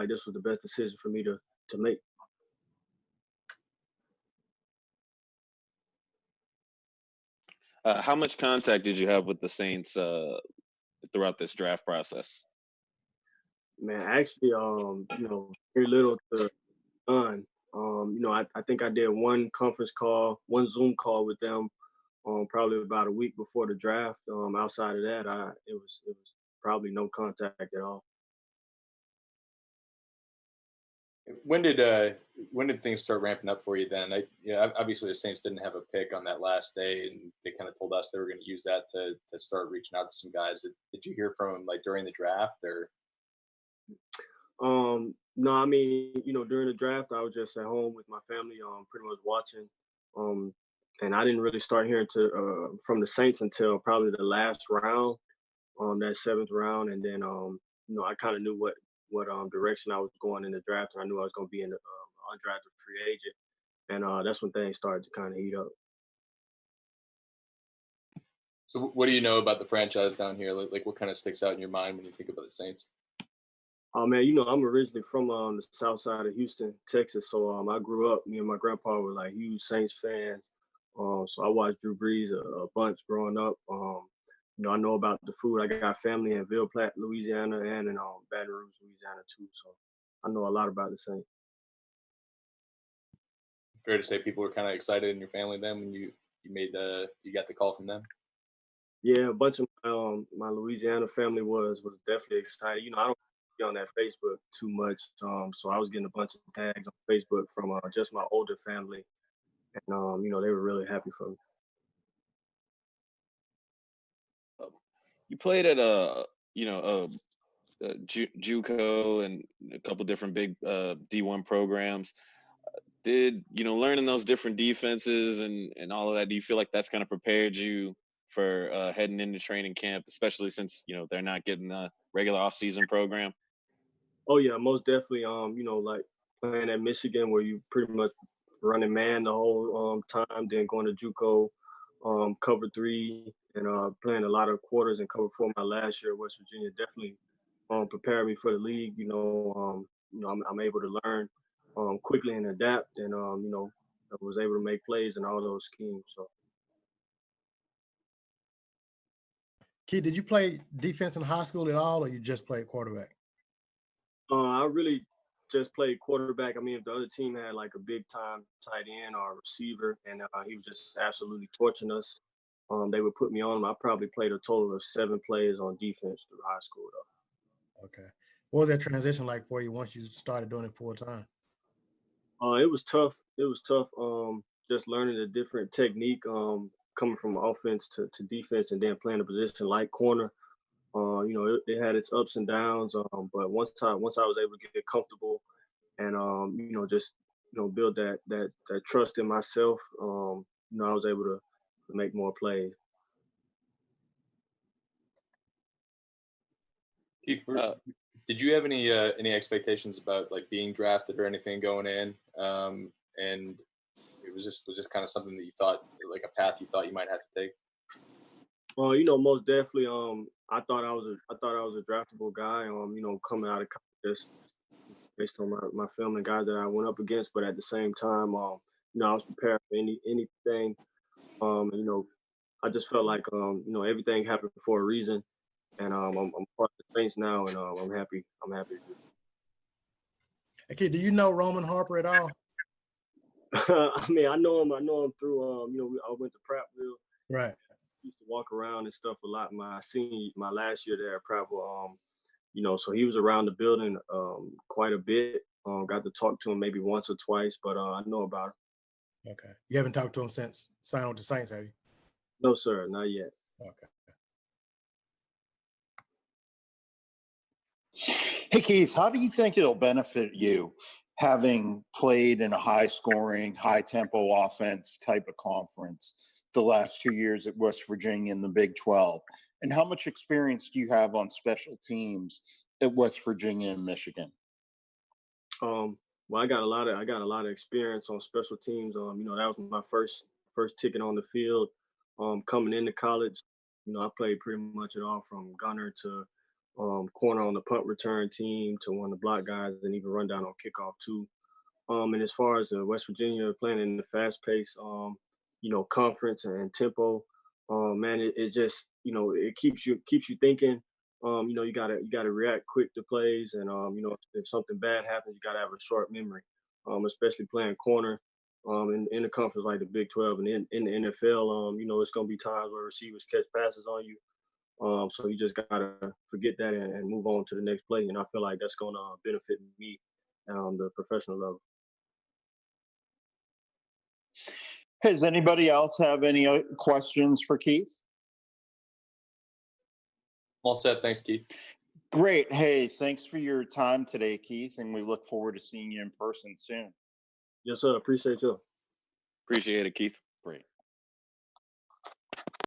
like this was the best decision for me to make. How much contact did you have with the Saints throughout this draft process? Man, actually, very little to none. I think I did one conference call, one Zoom call with them, probably about a week before the draft. Outside of that, it was probably no contact at all. When did things start ramping up for you then? Obviously the Saints didn't have a pick on that last day, and they kind of told us they were going to use that to start reaching out to some guys. Did you hear from them like during the draft or? No, I mean, during the draft, I was just at home with my family, pretty much watching. And I didn't really start hearing from the Saints until probably the last round, that seventh round, and then I kind of knew what direction I was going in the draft, and I knew I was going to be in the undrafted free agent, and that's when things started to kind of heat up. So what do you know about the franchise down here? Like what kind of sticks out in your mind when you think about the Saints? Oh man, I'm originally from the south side of Houston, Texas. So I grew up. Me and my grandpa were like huge Saints fans. So I watched Drew Brees a bunch growing up. I know about the food. I got family in Ville Platte, Louisiana, and in Baton Rouge, Louisiana too. So I know a lot about the Saints. Fair to say people were kind of excited in your family then when you got the call from them. Yeah, a bunch of my Louisiana family was definitely excited. I don't be on that Facebook too much, so I was getting a bunch of tags on Facebook from just my older family, and they were really happy for me. You played at JUCO and a couple different big D1 programs. Did learning those different defenses and all of that? Do you feel like that's kind of prepared you for heading into training camp, especially since they're not getting the regular off-season program? Oh yeah, most definitely. Like playing at Michigan, where you pretty much running man the whole time, then going to JUCO, cover three, and playing a lot of quarters and cover four my last year at West Virginia definitely prepared me for the league. I'm able to learn quickly and adapt, and I was able to make plays in all those schemes. So. Keith, did you play defense in high school at all, or you just played quarterback? I really just played quarterback. I mean, if the other team had like a big time tight end or a receiver, and he was just absolutely torching us, they would put me on him. I probably played a total of 7 plays on defense through high school, though. Okay. What was that transition like for you once you started doing it full time? It was tough. It was tough. Just learning a different technique, coming from offense to defense, and then playing a position like corner. It had its ups and downs. But once I was able to get comfortable and just build that trust in myself, I was able to make more plays. Keith, did you have any expectations about like being drafted or anything going in? And it was just kind of something that you thought, like a path you thought you might have to take. Most definitely. I thought I was a draftable guy. Coming out of college, just based on my film and guys that I went up against. But at the same time, I was prepared for anything. I just felt like everything happened for a reason, and I'm part of the Saints now, and I'm happy. I'm happy. Okay, do you know Roman Harper at all? I mean, I know him through I went to Prattville. Right. Used to walk around and stuff a lot. My last year there at Prattville, so he was around the building quite a bit. Got to talk to him maybe once or twice, but I know about him. Okay. You haven't talked to him since signing with the Saints, have you? No, sir, not yet. Okay. Hey, Keith, how do you think it'll benefit you having played in a high-scoring, high-tempo offense type of conference the last 2 years at West Virginia in the Big 12? And how much experience do you have on special teams at West Virginia and Michigan? Well, I got a lot of experience on special teams. That was my first ticket on the field. Coming into college, I played pretty much it all from gunner to corner on the punt return team to one of the block guys and even run down on kickoff too. And as far as West Virginia playing in the fast pace, conference and tempo, man, it just it keeps you thinking. You gotta react quick to plays, and if something bad happens, you gotta have a short memory. Especially playing corner, in a conference like the Big 12 and in the NFL, it's gonna be times where receivers catch passes on you. So you just gotta forget that and move on to the next play. And I feel like that's gonna benefit me, the professional level. Does anybody else have any questions for Keith? All set. Thanks, Keith. Great. Hey, thanks for your time today, Keith, and we look forward to seeing you in person soon. Yes, sir. Appreciate you. Appreciate it, Keith.